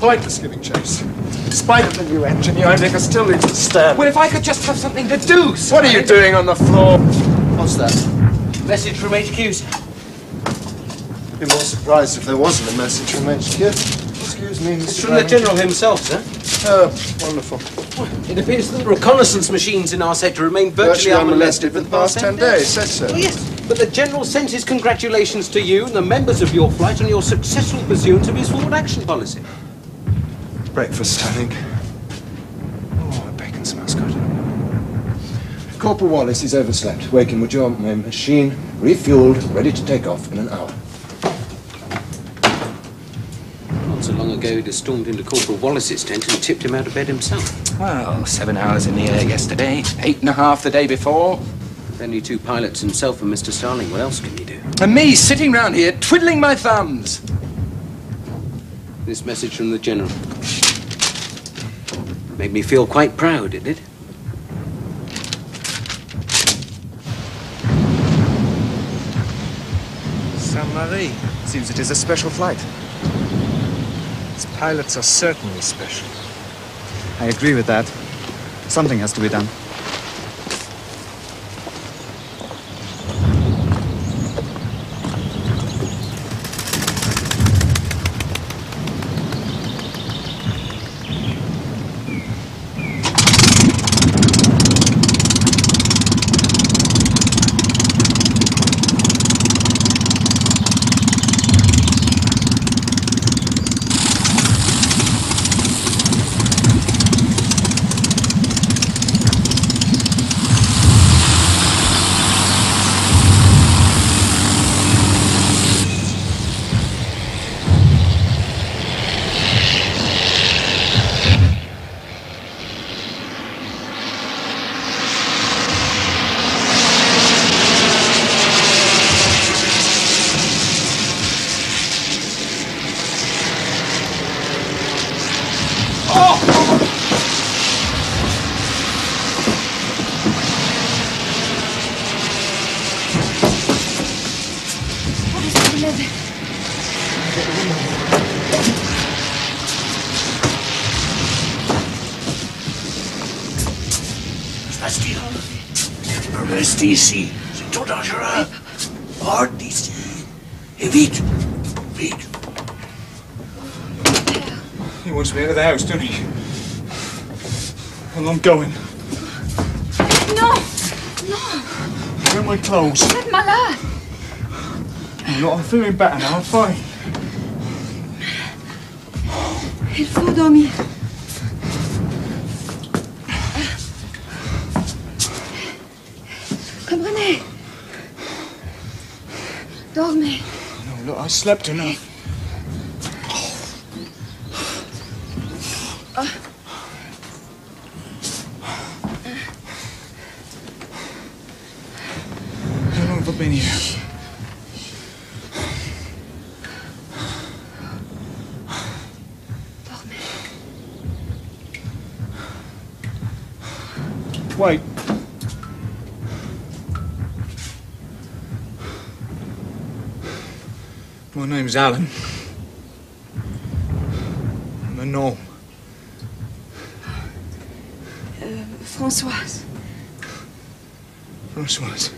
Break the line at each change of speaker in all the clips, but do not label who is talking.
pointless giving chase. Despite the new engine, your Nick, I still need to stand.
Well, if I could just have something to do, sir.
What are you doing on the floor? What's that?
Message from HQ, sir.
I'd be more surprised if there wasn't a message from HQ. Excuse me, Mr.
It's from the General himself, sir.
Oh, wonderful.
It appears that the reconnaissance machines in our sector remain virtually
unmolested for the past 10 days. Says so.
Oh, yes, but the General sends his congratulations to you and the members of your flight on your successful pursuance of his forward action policy.
Breakfast, I think. Oh, the bacon smells good. Corporal Wallace is overslept. Wake him with your machine refueled, ready to take off in an hour.
Not so long ago, he'd stormed into Corporal Wallace's tent and tipped him out of bed himself.
Well, 7 hours in the air yesterday, 8.5 the day before.
With only 2 pilots, himself and Mr. Starling, what else can you do?
And me sitting round here twiddling my thumbs.
This message from the General made me feel quite proud, it did.
Saint-Marie. Seems it is a special flight. Its pilots are certainly special. I agree with that. Something has to be done.
Reste ici. C'est trop dangereux. Hors d'ici. Et vite. Vite.
He wants me out of the house, doesn't he? Well, I'm going.
Non. Non.
Where are my clothes?
Vous êtes malade.
No, I'm feeling better now. I'm fine.
Il faut dormir. Comprenez. Dormez.
No, look, I slept enough. How long have I been here? Wait. My name's Alan. I'm a gnome.
Françoise.
Françoise.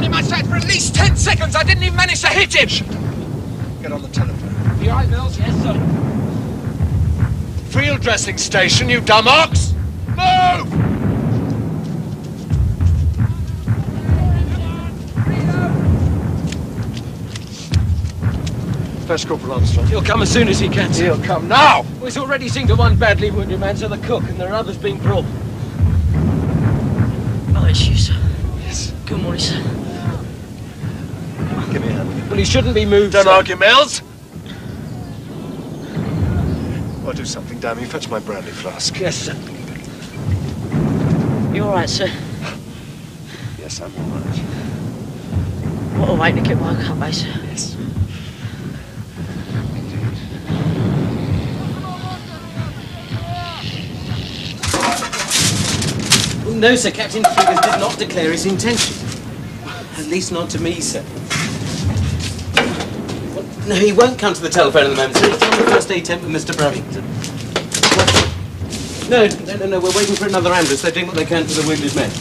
on in my sight for at least 10 seconds. I didn't even manage to hit him.
Get on the telephone.
You all right, Mills? Yes, sir.
Field dressing station, you dumb ox! Move! Fetch Corporal Armstrong.
He'll come as soon as he can, sir.
He'll come now!
Well, he's already seen to one badly wounded man, so the cook, and there are others being brought.
Oh, it's you, sir.
Yes.
Good morning, sir.
Give me a hand.
Well, he shouldn't be moved,
Don't
sir.
argue, Mills! I'll do something, damn you. Fetch my brandy flask.
Yes, sir.
You all right, sir?
Yes, I'm all right.
What a way to get woke up, eh, sir?
Yes.
No, sir, Captain Triggers did not declare his intention. At least not to me, sir. Well, no, he won't come to the telephone at the moment, sir. He's on the first aid tent with Mr. Bravington. No, we're waiting for another ambulance. They're doing what they can for the wounded men.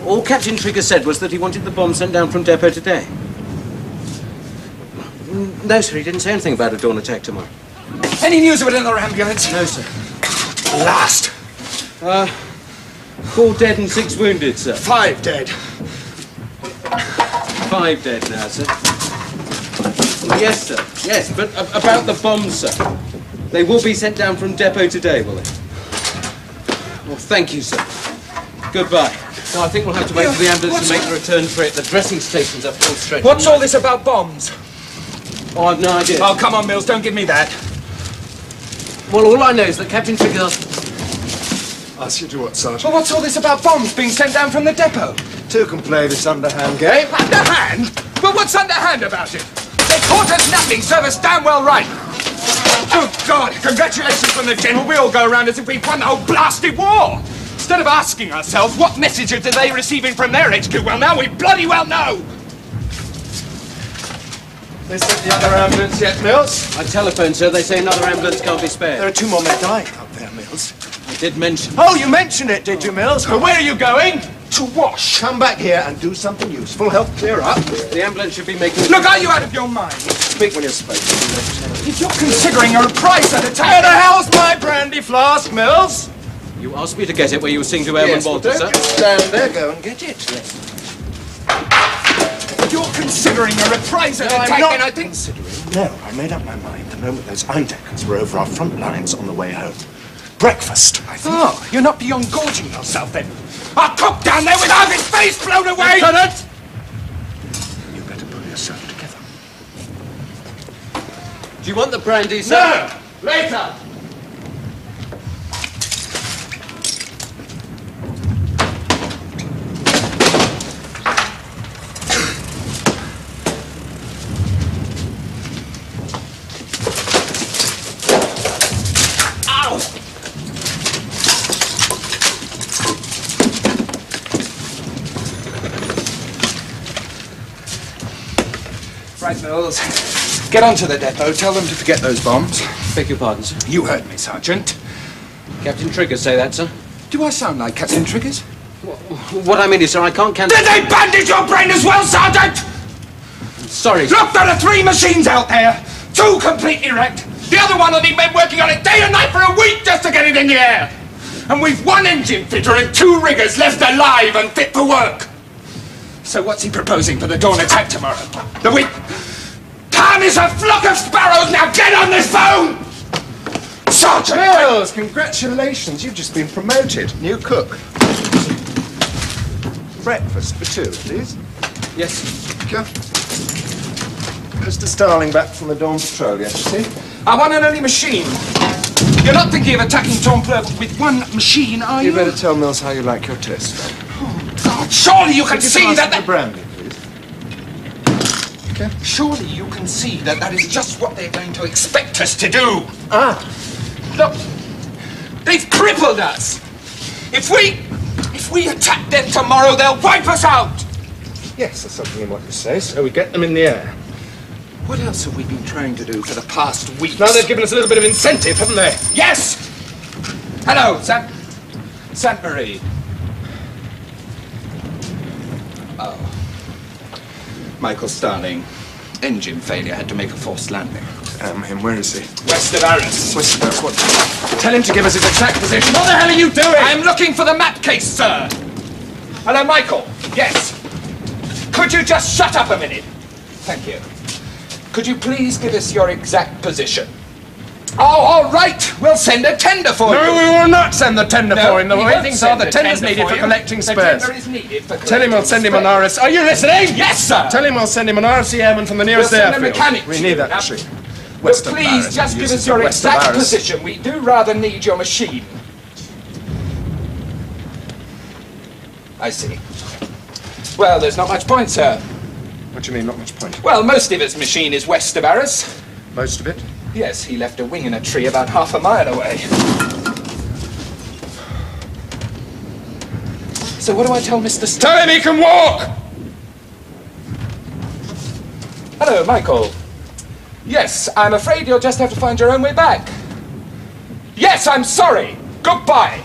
All Captain Triggers said was that he wanted the bomb sent down from depot today. No, sir, he didn't say anything about a dawn attack tomorrow.
Any news of another ambulance?
No, sir.
Last.
4 dead and 6 wounded, sir.
5 dead.
5 dead now, sir. Yes, sir. Yes, but about the bombs, sir. They will be sent down from depot today, will they? Well, thank you, sir. Goodbye. No, I think we'll have to wait for the ambulance to make the return trip. The dressing stations are full stretch.
What's all this about bombs?
Oh, I've no idea.
Oh, come on, Mills, don't give me that.
Well, all I know is that Captain Triggers...
Ask you to what, Sergeant?
Well, what's all this about bombs being sent down from the depot?
2 can play this underhand game.
Underhand? But what's underhand about it? They caught us napping, serve us damn well right. Oh, God, congratulations from the General. We all go around as if we've won the whole blasted war. Instead of asking ourselves what messages are they receiving from their HQ, well, now we bloody well know.
They sent the other ambulance yet, Mills?
I telephoned, sir. They say another ambulance can't be spared.
There are 2 more men dying up there, Mills.
I did mention...
Oh, you mentioned it, did you, Mills?
But where are you going? To wash.
Come back here and do something useful. Help clear up.
The ambulance should be making...
Look, are you out of your mind?
Speak when you're spoken.
If you're considering a reprisal attack...
Where the hell's my brandy flask, Mills?
You asked me to get it where you were singing to Airman Walter,
don't
sir.
just stand there. Go and get it. Yes.
If you're considering a reprisal
No,
attack,
I'm not
then I think...
considering. No, I made up my mind the moment those Eindeckers were over our front lines on the way home. Breakfast, I think.
Oh, you're not beyond gorging yourself, then. Our cook down there with half his face blown away!
Lieutenant! You better pull yourself together.
Do you want the brandy, sir?
No! Later!
Right, Mills. Get onto the depot. Tell them to forget those bombs.
Beg your pardon, sir.
You heard me, Sergeant.
Captain Triggers say that, sir?
Do I sound like Captain Triggers?
What I mean is, sir, I can't cancel...
Did they bandage your brain as well, Sergeant?
Sorry, sir.
Look, there are 3 machines out there. 2 completely wrecked. The other one will need men working on it day and night for a week just to get it in the air. And we've 1 engine fitter and 2 riggers left alive and fit for work. So what's he proposing for the dawn attack tomorrow? The week... Time is a flock of sparrows. Now get on this phone! Sergeant!
Mills, congratulations. You've just been promoted. New cook. Breakfast for 2, please.
Yes, sir.
Thank you. Mr. Starling back from the dawn patrol yesterday.
I want an early machine. You're not thinking of attacking Templeur with 1 machine, are you?
You better tell Mills how you like your test.
God, surely you can see that...
The brandy, please. Okay.
Surely you can see that that is just what they're going to expect us to do.
Ah.
Look, they've crippled us. If we attack them tomorrow, they'll wipe us out.
Yes, there's something in what you say, so we get them in the air.
What else have we been trying to do for the past week?
Now they've given us a little bit of incentive, haven't they?
Yes! Hello, Sainte Marie. Michael Starling. Engine failure, had to make a forced landing.
Him, where is he?
West of Arras.
West of what? Tell him to give us his exact position.
What the hell are you doing? I'm looking for the map case, sir. Hello, Michael. Yes. Could you just shut up a minute? Thank you. Could you please give us your exact position? Oh, all right. We'll send a tender for you.
No, we will not send the tender for him. The
we
way
won't
things are,
send
the
a
tender's
tender
needed for
you.
collecting spares.
The tender is needed for
Tell him we'll send him an
spares.
RFC. Are you listening?
Yes, sir.
Tell him we'll send him an RFC airman from the nearest
We'll send a
airfield.
mechanic
We
to
need
you.
that
Now,
machine.
Well,
West of
please,
Paris.
just give
Uses
us your
west of
exact
Paris.
position. We do rather need your machine. I see. Well, there's not much point, sir.
What do you mean, not much point?
Well, most of his machine is west of Arras.
Most of it?
Yes, he left a wing in a tree about half a mile away. So what do I tell Mr.
Tell him he can walk!
Hello, Michael. Yes, I'm afraid you'll just have to find your own way back. Yes, I'm sorry. Goodbye.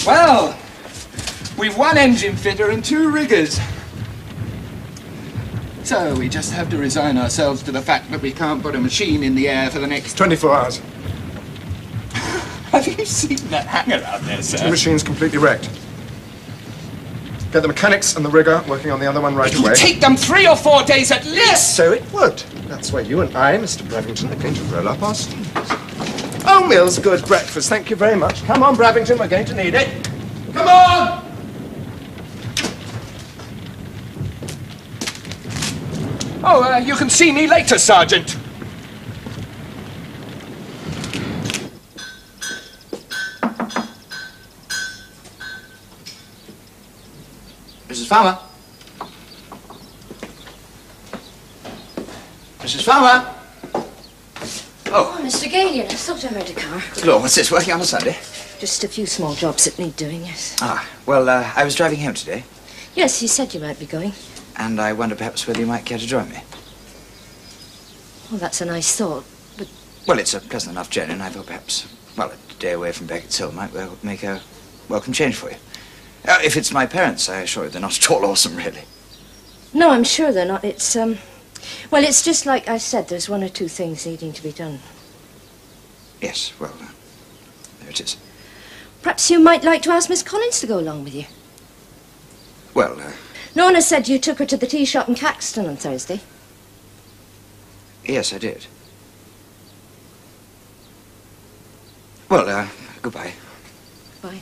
Well, we've one engine fitter and 2 riggers. So we just have to resign ourselves to the fact that we can't put a machine in the air for the next
24 hours.
Have you seen that hangar out there, sir?
The machine's completely wrecked. Get the mechanics and the rigger working on the other one right
It will
away.
take them 3 or 4 days at least.
So it would. That's why you and I, Mr. Bravington, are going to roll up our sleeves. Oh, Mill's good breakfast. Thank you very much. Come on, Bravington, we're going to need it. Come on!
Oh, you can see me later, Sergeant.
Mrs. Farmer? Mrs. Farmer?
Oh, Mr. Galion, I thought I heard a car.
Lord, what's this, working on a Sunday?
Just a few small jobs that need doing, yes.
Ah, well, I was driving home today,
Yes, he said you might be going.
and I wonder perhaps whether you might care to join me.
Well, that's a nice thought, but
Well, it's a pleasant enough journey, and I thought perhaps, well, a day away from Beckett's Hill might well make a welcome change for you. If it's my parents, I assure you they're not at all awesome, really.
no, I'm sure they're not. It's, well, it's just like I said, there's 1 or 2 things needing to be done.
Yes, well, there it is.
Perhaps you might like to ask Miss Collins to go along with you.
Well,
Nona said you took her to the tea shop in Caxton on Thursday.
yes, I did. Well, goodbye.
Bye.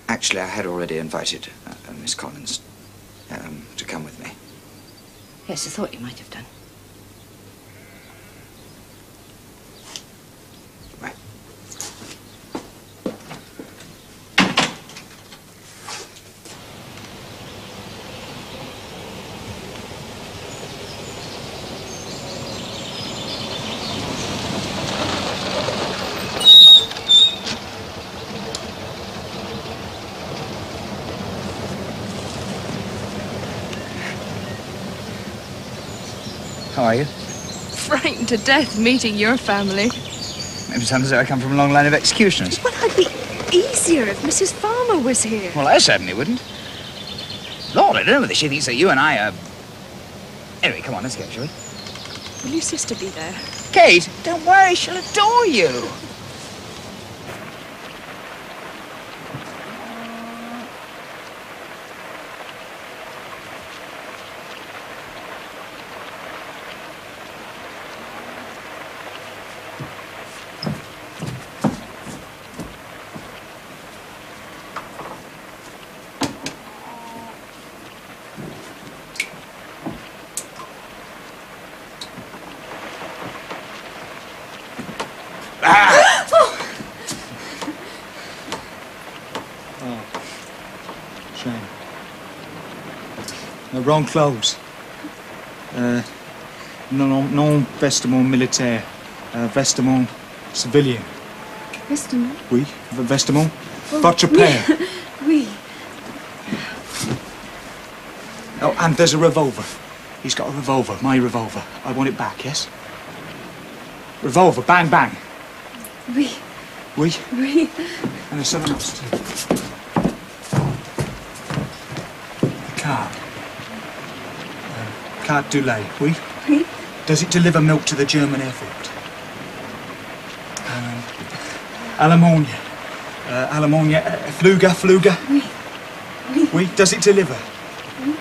Actually, I had already invited Miss Collins to come with me.
Yes, I thought you might have done.
Goodbye. How are you?
Frightened to death meeting your family.
It sounds as though I come from a long line of executioners.
Well, I'd be easier if Mrs. Farmer was here.
Well, I certainly wouldn't. Lord, I don't know whether she thinks that you and I are... Anyway, come on, let's go, shall we?
Will your sister be there?
Kate, don't worry, she'll adore you.
Shame. Wrong clothes. Non vestiment militaire. Vestiment civilian.
Vestiment?
Oui, vestiment. Votre père.
Oui.
Oh, and there's a revolver. He's got a revolver, my revolver. I want it back, yes? Revolver, bang, bang.
Oui.
Oui?
Oui.
And there's something else too. A cart. Carte du lait, oui?
Oui.
Does it deliver milk to the German airfield? Aluminium. Aluminium. Fluger.
Oui. Oui.
Oui. Does it deliver?
Oui.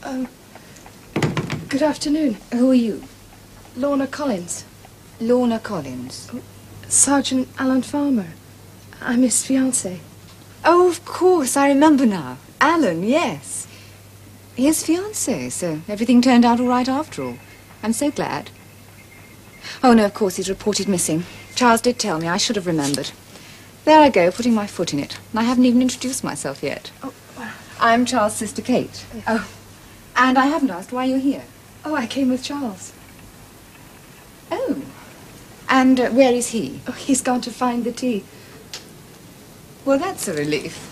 Oh. Good afternoon.
Who are you?
Lorna Collins.
Lorna Collins.
Sergeant Alan Farmer. I'm his fiancée.
Oh, of course, I remember now. Alan, yes. His fiancée, so everything turned out all right after all. I'm so glad. Oh, no, of course, he's reported missing. Charles did tell me. I should have remembered. There I go, putting my foot in it. And I haven't even introduced myself yet.
Oh.
I'm Charles' sister Kate. Oh, and I haven't asked why you're here.
Oh, I came with Charles.
Oh. And where is he?
Oh, he's gone to find the tea.
Well, that's a relief.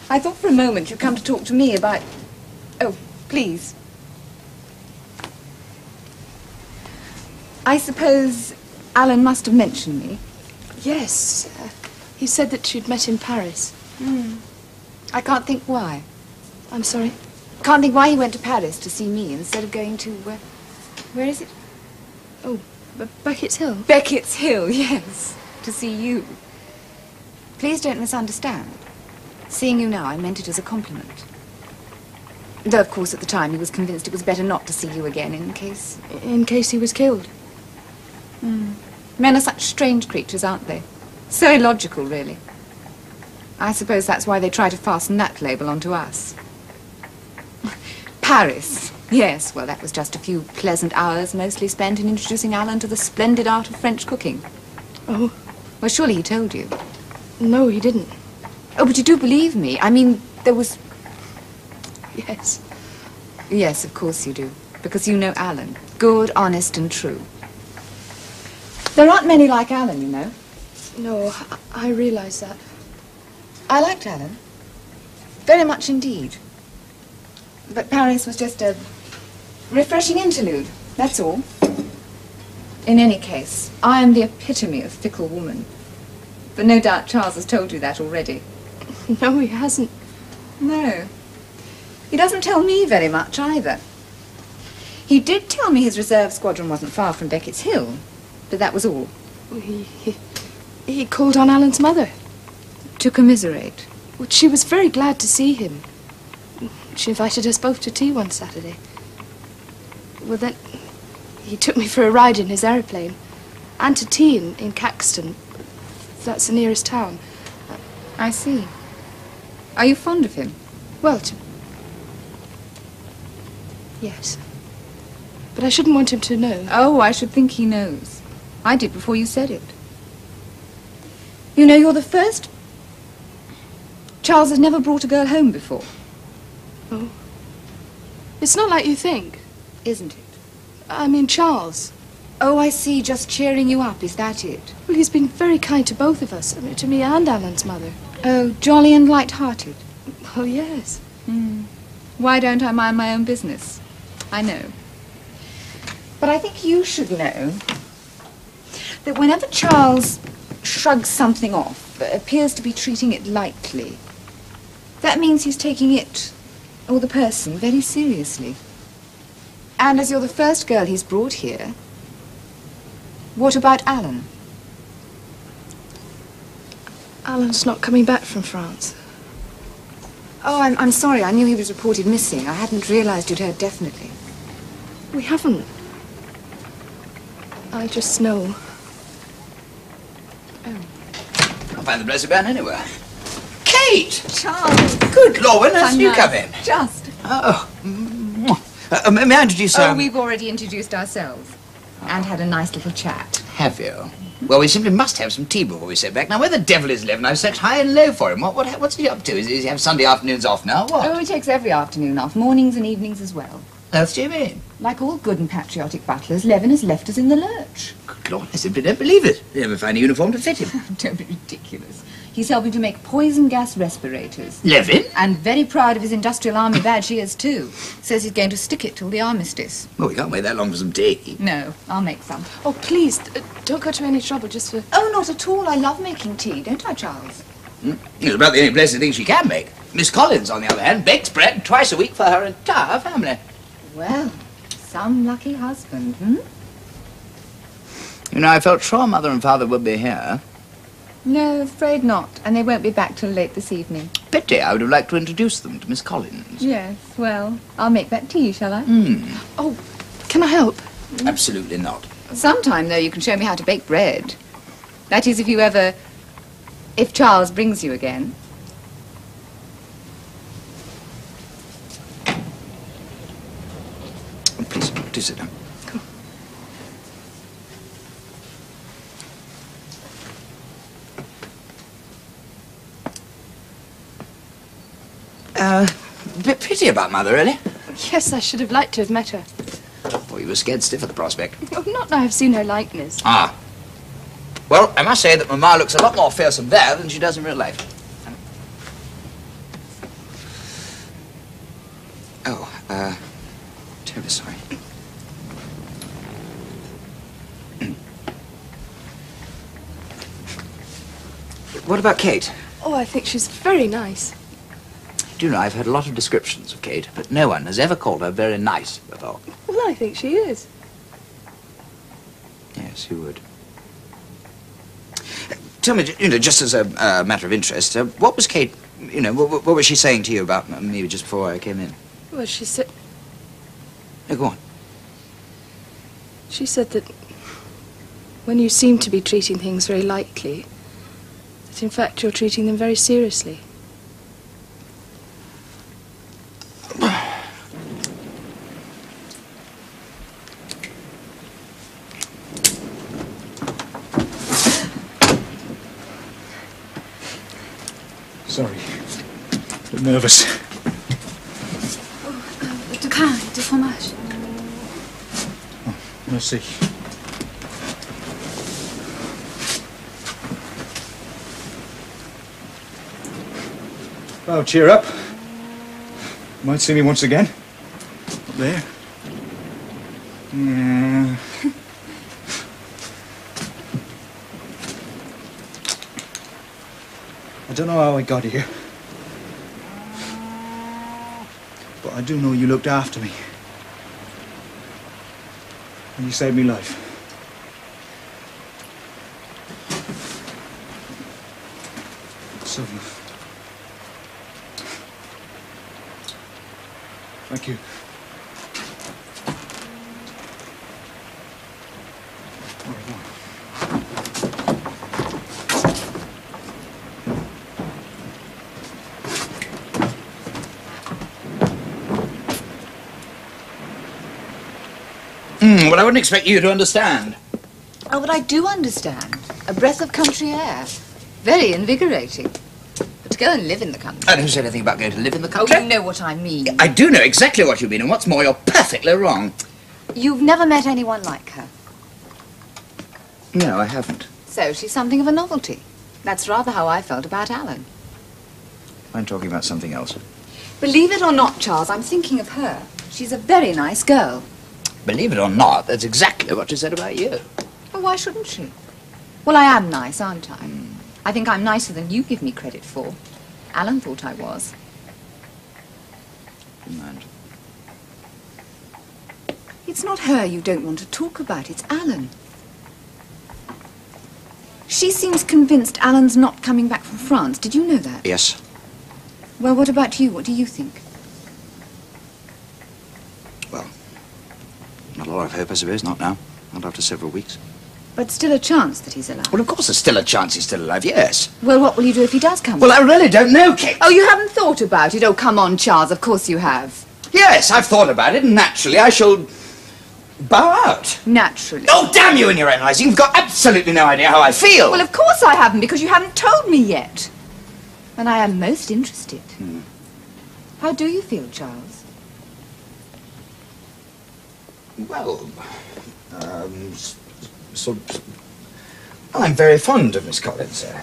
I thought for a moment you'd come to talk to me about... Oh, please. I suppose Alan must have mentioned me.
Yes. He said that you'd met in Paris.
I can't think why.
I'm sorry?
Can't think why he went to Paris to see me instead of going to... where is it?
Oh, Beckett's Hill.
Beckett's Hill, yes. To see you. Please don't misunderstand. Seeing you now, I meant it as a compliment. Though, of course, at the time he was convinced it was better not to see you again in case...
In case he was killed.
Men are such strange creatures, aren't they? So illogical, really. I suppose that's why they try to fasten that label onto us. Paris. Yes, well, that was just a few pleasant hours, mostly spent in introducing Alan to the splendid art of French cooking.
Oh?
Well, surely he told you.
No, he didn't.
Oh, but you do believe me. I mean, there was...
Yes.
Yes, of course you do. Because you know Alan. Good, honest, and true. There aren't many like Alan, you know.
No, I realize that.
I liked Alan. Very much indeed. But Paris was just a refreshing interlude, that's all. In any case, I am the epitome of fickle woman. But no doubt Charles has told you that already.
No, he hasn't.
No. He doesn't tell me very much either. He did tell me his reserve squadron wasn't far from Beckett's Hill, but that was all.
He called on Alan's mother.
To commiserate.
Well, she was very glad to see him. She invited us both to tea one Saturday. Well, then, he took me for a ride in his aeroplane. And to tea in Caxton. That's the nearest town.
I see. Are you fond of him?
Well, yes. But I shouldn't want him to know.
Oh, I should think he knows. I did before you said it. You know, you're the first... Charles has never brought a girl home before.
Oh. It's not like you think.
Isn't it?
I mean, Charles.
Oh, I see. Just cheering you up. Is that it?
Well, he's been very kind to both of us. I mean, to me and Alan's mother.
Oh, jolly and light-hearted.
Oh, yes.
Why don't I mind my own business? I know. But I think you should know that whenever Charles shrugs something off, appears to be treating it lightly, that means he's taking it, or the person, very seriously. And as you're the first girl he's brought here, what about Alan?
Alan's not coming back from France.
Oh, I'm sorry. I knew he was reported missing. I hadn't realized you'd heard definitely.
We haven't. I just know.
I'll find the blessed man anywhere. Kate!
Charles!
Good Lord, when else did you come in?
Just.
Oh. May I introduce...
Oh, we've already introduced ourselves. And had a nice little chat.
Have you? Well, we simply must have some tea before we set back. Now, where the devil is Levin? I've searched high and low for him. What's he up to? Does he have Sunday afternoons off now? What?
Oh, he takes every afternoon off. Mornings and evenings as well.
else do you mean?
Like all good and patriotic butlers, Levin has left us in the lurch.
Good Lord, I simply don't believe it. You never find a uniform to fit him.
Don't be ridiculous. He's helping to make poison gas respirators.
Levin?
And very proud of his industrial army badge he is too. Says he's going to stick it till the armistice.
Well, we can't wait that long for some tea.
No, I'll make some.
Oh, please, don't go to any trouble just for...
Oh, not at all. I love making tea, don't I, Charles?
It's about the only blessed thing she can make. Miss Collins, on the other hand, bakes bread twice a week for her entire family.
Well, some lucky husband, hmm?
You know, I felt sure Mother and Father would be here.
No, afraid not. And they won't be back till late this evening.
Pity, I would have liked to introduce them to Miss Collins.
Yes, well, I'll make that tea, shall I?
Oh, can I help?
Absolutely not.
Sometime, though, you can show me how to bake bread. That is, if Charles brings you again.
Please, do sit down. Bit pity about Mother, really.
Yes, I should have liked to have met her.
Well, you were scared stiff of the prospect.
Oh, not now I've seen her likeness.
Ah. Well, I must say that Mamma looks a lot more fearsome there than she does in real life. Oh, terribly sorry. What about Kate?
Oh, I think she's very nice.
Do you know, I've heard a lot of descriptions of Kate, but no one has ever called her very nice before.
Well, I think she is.
Yes, who would? Tell me, you know, just as a matter of interest, what was Kate, you know, what was she saying to you about me just before I came in?
Well, she said...
No, go on.
She said that when you seem to be treating things very lightly, that in fact you're treating them very seriously.
Sorry. A bit nervous.
Du pain, du fromage.
Oh, merci. Well, cheer up. You might see me once again. Up there. Yeah. I don't know how I got here. But I do know you looked after me. And you saved me life. So... Thank you. Au revoir.
Well, I wouldn't expect you to understand.
Oh, but I do understand. A breath of country air. Very invigorating. But to go and live in the country...
I don't say anything about going to live in the country.
Oh, you know what I mean.
I do know exactly what you mean, and what's more, you're perfectly wrong.
You've never met anyone like her.
No, I haven't.
So she's something of a novelty. That's rather how I felt about Alan.
I'm talking about something else.
Believe it or not, Charles, I'm thinking of her. She's a very nice girl.
Believe it or not, that's exactly what she said about you.
Well, why shouldn't she? Well, I am nice, aren't I? I think I'm nicer than you give me credit for. Alan thought I was.
Never mind.
It's not her you don't want to talk about, it's Alan. She seems convinced Alan's not coming back from France. Did you know that?
Yes.
Well, what about you? What do you think?
Well, not a lot of hope, I suppose. Not now. Not after several weeks.
But still a chance that he's alive.
Well, of course there's still a chance he's still alive, yes.
Well, what will you do if he does come
Well,
back?
I really don't know, Kate.
Oh, you haven't thought about it? Oh, come on, Charles. Of course you have.
Yes, I've thought about it, and naturally I shall bow out.
Naturally.
Oh, damn you and your analysing. You've got absolutely no idea how I feel.
Well, of course I haven't, because you haven't told me yet. And I am most interested. How do you feel, Charles?
Well, I'm very fond of Miss Collins, sir.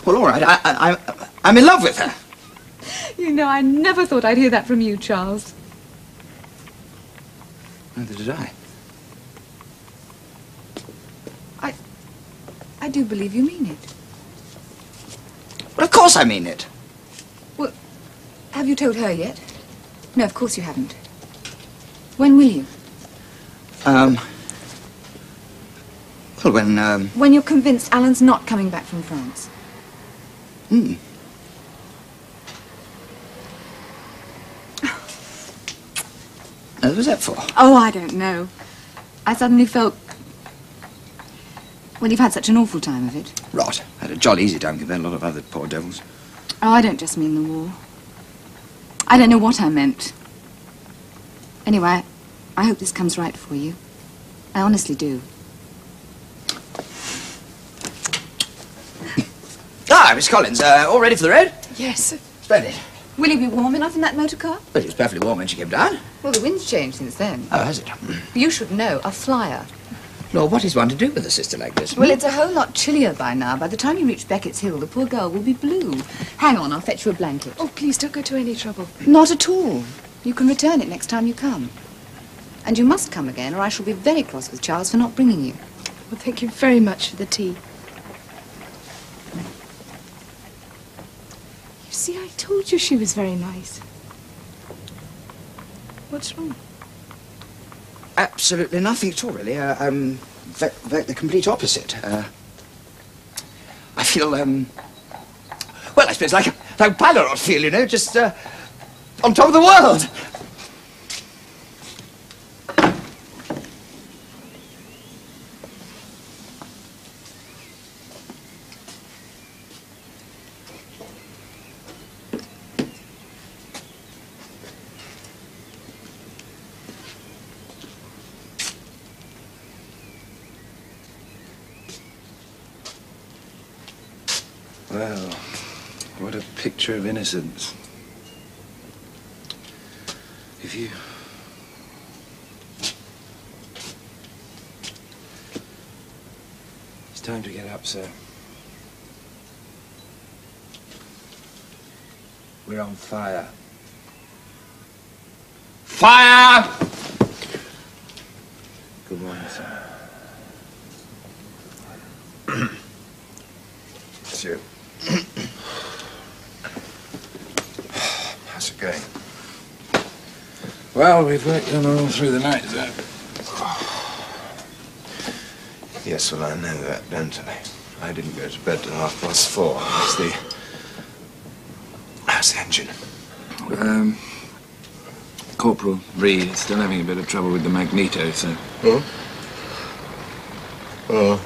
Well, all right, I'm in love with her.
You know, I never thought I'd hear that from you, Charles.
Neither did I.
I do believe you mean it.
Well, of course I mean it.
Well, have you told her yet? No, of course you haven't. When will you?
Well, when,
When you're convinced Alan's not coming back from France.
Hmm. What was that for?
Oh, I don't know. I suddenly felt... Well, you've had such an awful time of it.
Rot. I had a jolly easy time compared to a lot of other poor devils.
Oh, I don't just mean the war. I don't know what I meant. Anyway, I hope this comes right for you. I honestly do.
Ah, Miss Collins, all ready for the road?
Yes.
Splendid.
Will you be warm enough in that motor car?
Well, it was perfectly warm when she came down.
Well, the wind's changed since then.
Oh, has it?
You should know, a flyer.
Lord, what is one to do with a sister like this?
Well, it's a whole lot chillier by now. By the time you reach Beckett's Hill, the poor girl will be blue. Hang on, I'll fetch you a blanket.
Oh, please don't go to any trouble.
Not at all. You can return it next time you come. And you must come again, or I shall be very cross with Charles for not bringing you.
Well, thank you very much for the tea. You see, I told you she was very nice. What's wrong?
Absolutely nothing at all, really. In fact, the complete opposite. I feel, well, I suppose like a pilot ought to feel, you know, just, on top of the world.
Well, what a picture of innocence. If you... It's time to get up, sir. We're on fire.
Fire!
Good morning, sir. It's you. How's it going?
Well, we've worked on all through the night, sir.
Yes, well, I know that, don't I? I didn't go to bed till 4:30. How's the engine?
Corporal Reed is still having a bit of trouble with the magneto, sir.
Oh? Oh.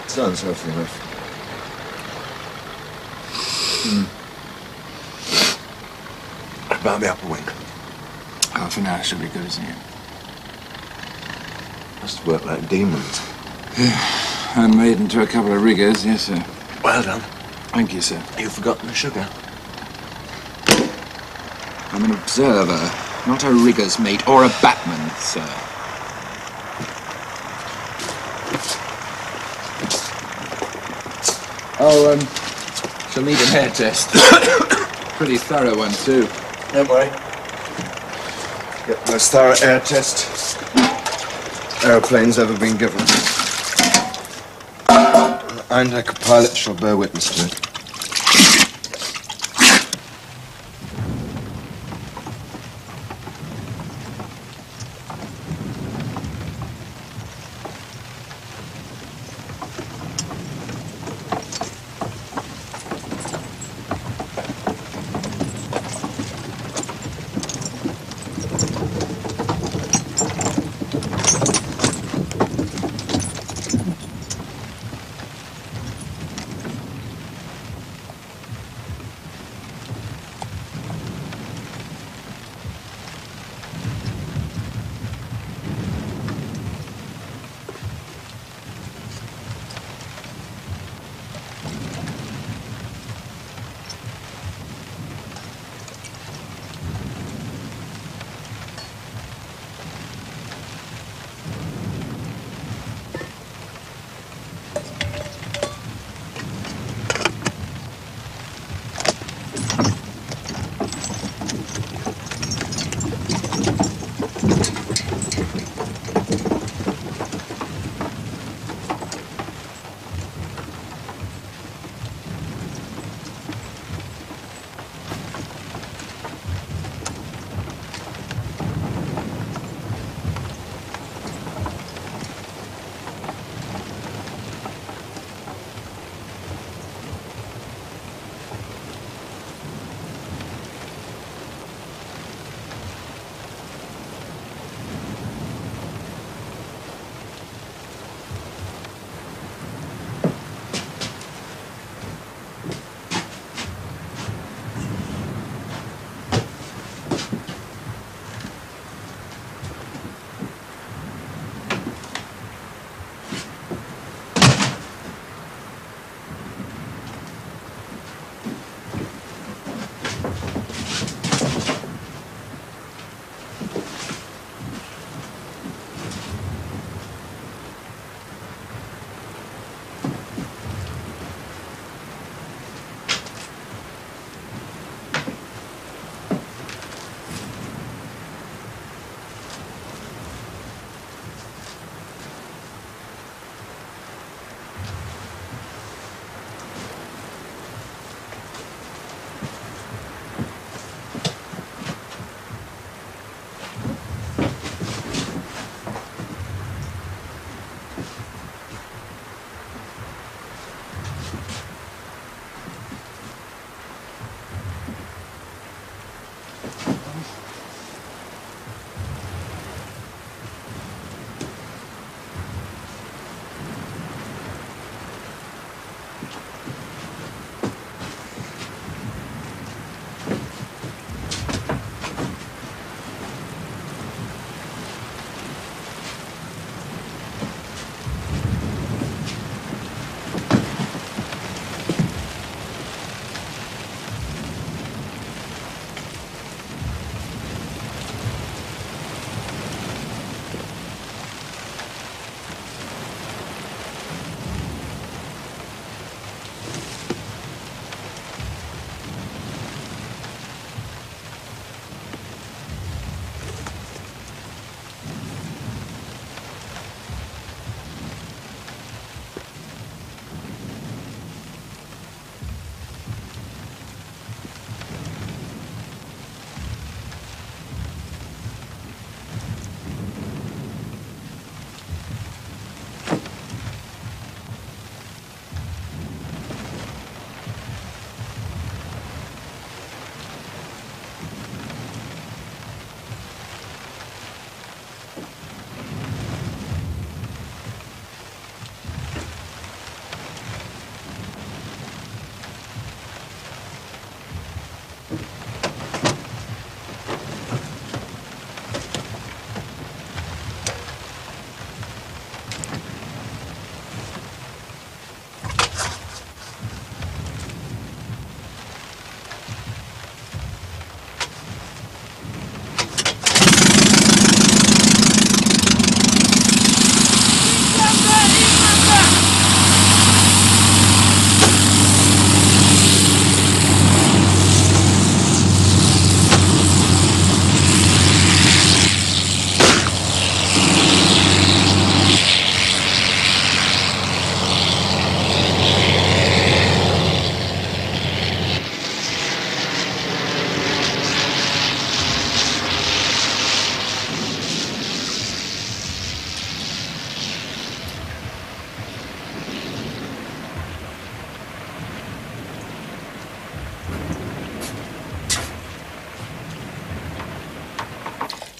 Sounds healthy enough. About the upper wing.
Half an hour should be good, isn't it?
Must work like demons.
I'm made into a couple of riggers, yes, sir.
Well done.
Thank you, sir.
You've forgotten the sugar.
I'm an observer, not a rigger's mate or a batman, sir. Oh, she'll need an air test. Pretty thorough one, too.
Don't worry. Get the most thorough air test aeroplane's ever been given. And like a pilot shall bear witness to it.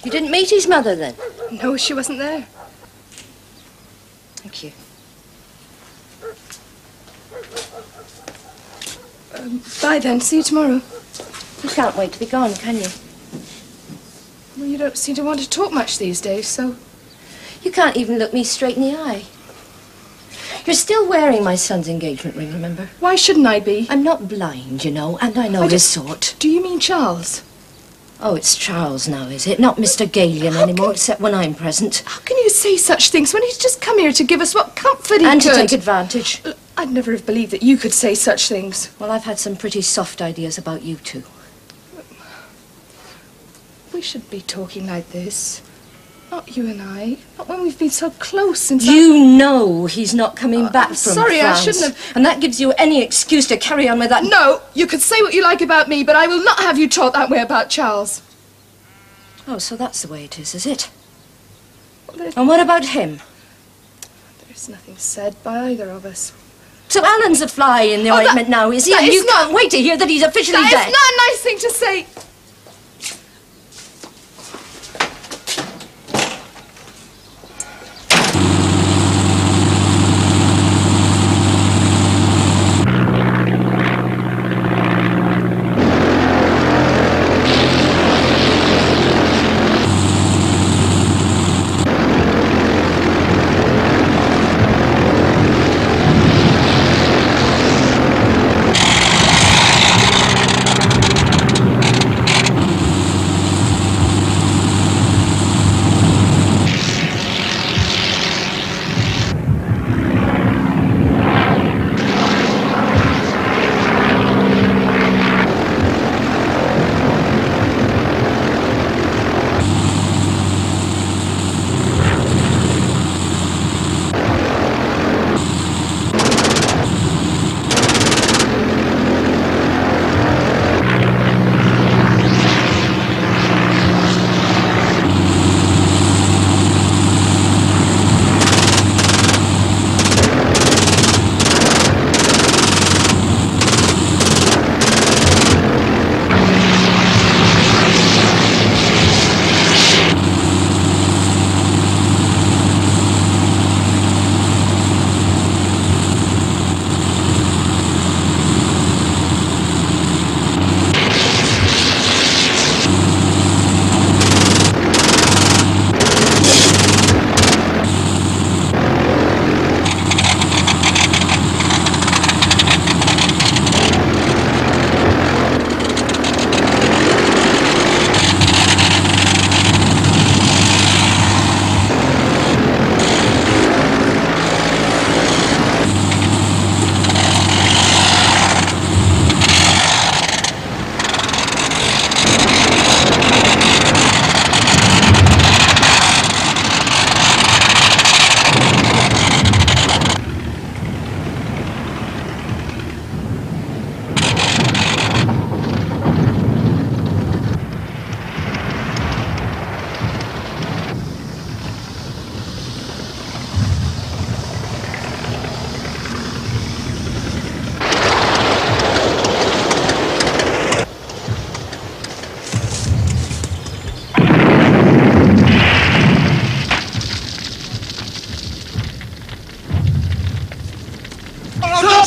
You didn't meet his mother, then?
No, she wasn't there.
Thank you.
Bye, then. See you tomorrow.
You can't wait to be gone, can you?
Well, you don't seem to want to talk much these days, so...
You can't even look me straight in the eye. You're still wearing my son's engagement ring, remember?
Why shouldn't I be?
I'm not blind, you know, and I know his sort.
Do you mean Charles?
Oh, it's Charles now, is it? Not Mr. Galion anymore, except when I'm present.
How can you say such things when he's just come here to give us what comfort he
And
could?
to take advantage.
I'd never have believed that you could say such things.
Well, I've had some pretty soft ideas about you two.
We shouldn't be talking like this. Not you and I. Not when we've been so close since
You know he's not coming back from
sorry,
France.
I shouldn't have...
And that gives you any excuse to carry on with that...
No, you could say what you like about me, but I will not have you talk that way about Charles.
Oh, so that's the way it is it?
Well,
And what about him?
There's nothing said by either of us.
So Alan's a fly in the ointment now, is he?
that
And
is
you can't wait to hear that he's officially
That
dead.
is not a nice thing to say.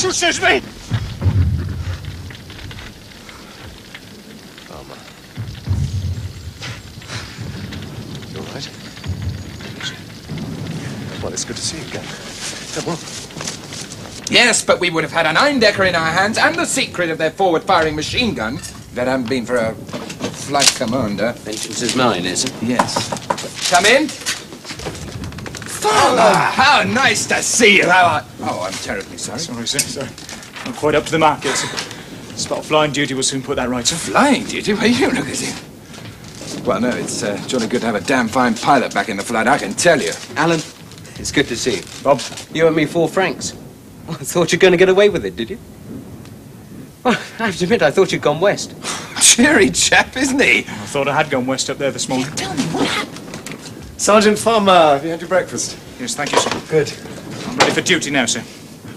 Excuse me!
Palmer. You all right? Well, it's good to see you again. Come on.
Yes, but we would have had an Eindecker in our hands and the secret of their forward-firing machine gun if it hadn't been for a flight commander.
Vengeance is mine, is it?
Yes. Come in. Father, how nice to see you. Oh, I'm terribly sorry.
Sorry, sir. Sorry. Not quite up to the mark yet, sir. Spot of flying duty will soon put that right, sir.
Flying duty? Well, you look at him. Well, no, it's jolly good to have a damn fine pilot back in the flood, I can tell you.
Alan, it's good to see you.
Bob?
You owe me 4 francs. I thought you were going to get away with it, did you? Well, I have to admit, I thought you'd gone west.
Cheery chap, isn't he?
I thought I had gone west up there this morning.
Tell me what happened.
Sergeant Farmer, have you had your breakfast?
Yes, thank you, sir.
Good.
I'm ready for duty now, sir.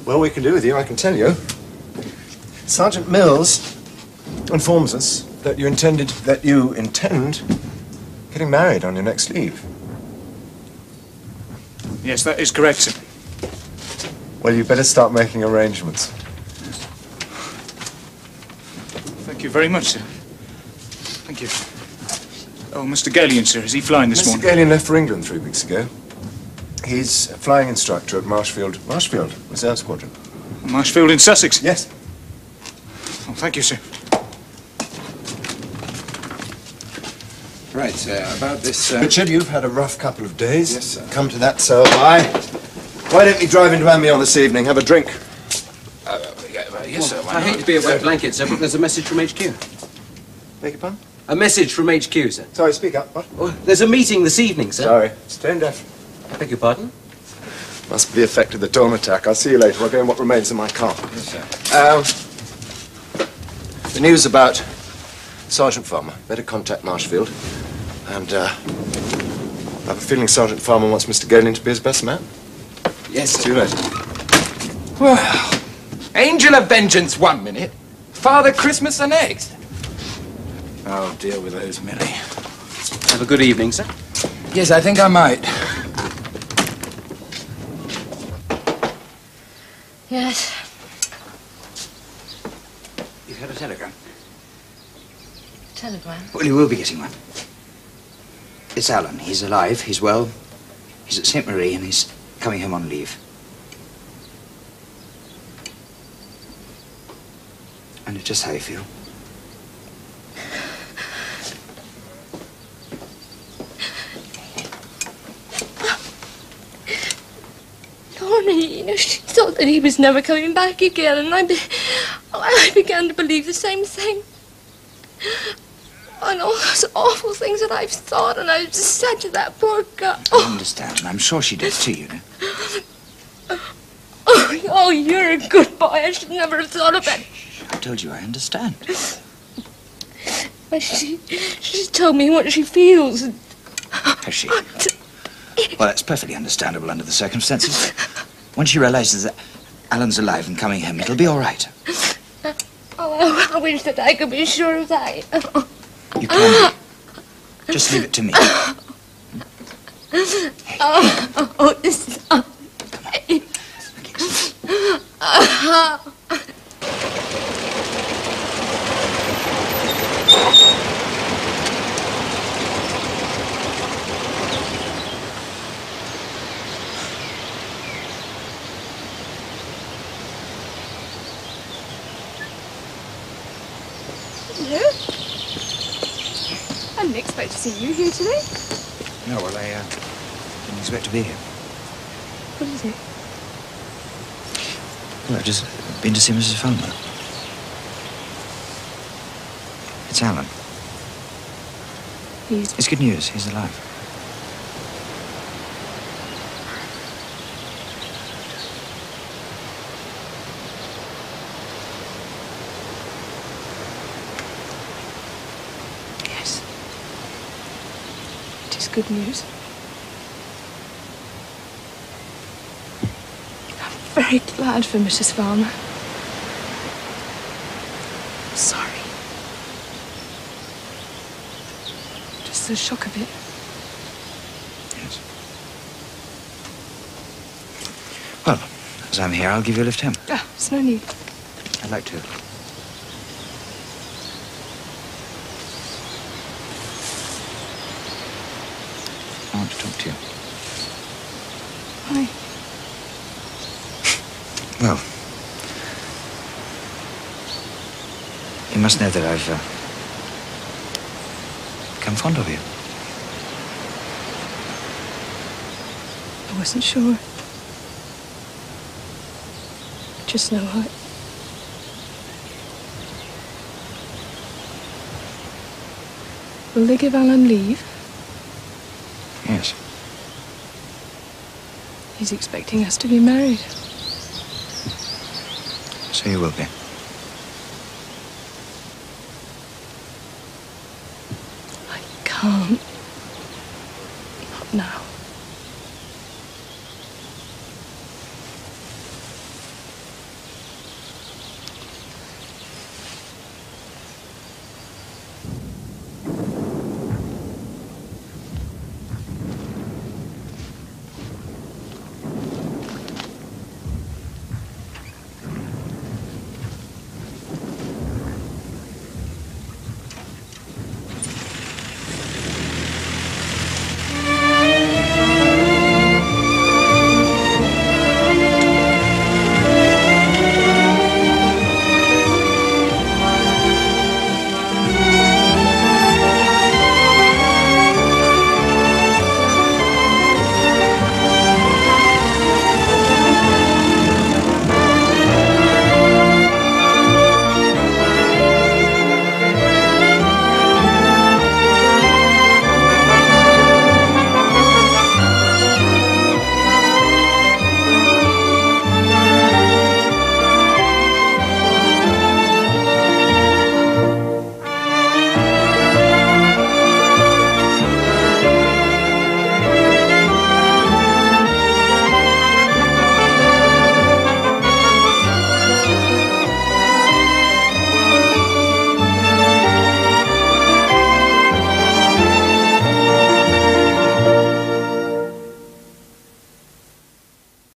Well, we can do with you, I can tell you. Sergeant Mills informs us that you intend Getting married on your next leave?
Yes, that is correct, sir.
Well, you better start making arrangements.
Thank you very much, sir. Thank you. Oh, Mr. Galion, sir, is he flying this morning?
Mr. Galion left for England 3 weeks ago. He's a flying instructor at Marshfield Reserve Squadron.
Marshfield in Sussex?
Yes.
Oh, thank you, sir.
Right, about this...
Richard, you've had a rough couple of days.
Yes, sir.
Come to that, so have I. Why don't we drive into Amiens this evening, have a drink?
Yes, sir, why
I
not?
hate to be a wet blanket, sir, but there's a message from HQ.
Beg your pardon?
A message from HQ, sir.
Sorry, speak up. What?
Oh, there's a meeting this evening, sir.
Sorry. Stone deaf.
I beg your pardon?
Must be the effect of the dawn attack. I'll see you later. I'll go in what remains of my car.
Yes, sir.
The news about Sergeant Farmer. Better contact Marshfield. And, I have a feeling Sergeant Farmer wants Mr. Galion to be his best man.
Yes, sir.
See you later.
Well, Angel of Vengeance 1 minute, Father Christmas the next.
I'll deal with those, Millie.
Have a good evening, sir.
Yes, I think I might.
Yes.
You've had a telegram?
Telegram?
Well, you will be getting one. It's Alan. He's alive, he's well. He's at St. Marie and he's coming home on leave. And it's just how you feel.
Lorna, she thought that he was never coming back again, and I began to believe the same thing. And all those awful things that I've thought, and I've just said to that poor girl.
I understand, and I'm sure she does too, you know.
Oh, you're a good boy. I should never have thought of that.
I told you I understand.
But she's told me what she feels.
Has she? Well, that's perfectly understandable under the circumstances. When she realizes that Alan's alive and coming home, it'll be all right.
Oh, I wish that I could be sure of that.
You can be. Just leave it to me.
This
Hello? I didn't expect to see you here today.
No, well, I didn't expect to be here.
What is it?
Well, I've just been to see Mrs. Farmer. It's Alan. It's good news. He's alive.
Yes. It is good news. I'm very glad for Mrs. Farmer. I'm sorry. Just the shock of it.
Yes. Well, as I'm here, I'll give you a lift home.
Ah, there's no need.
I'd like to. I want to talk to you.
Why?
Well, you must know that I've become fond of you.
I wasn't sure. Just know I... Will they give Alan leave?
Yes.
He's expecting us to be married.
So you will be.
I can't. Not now.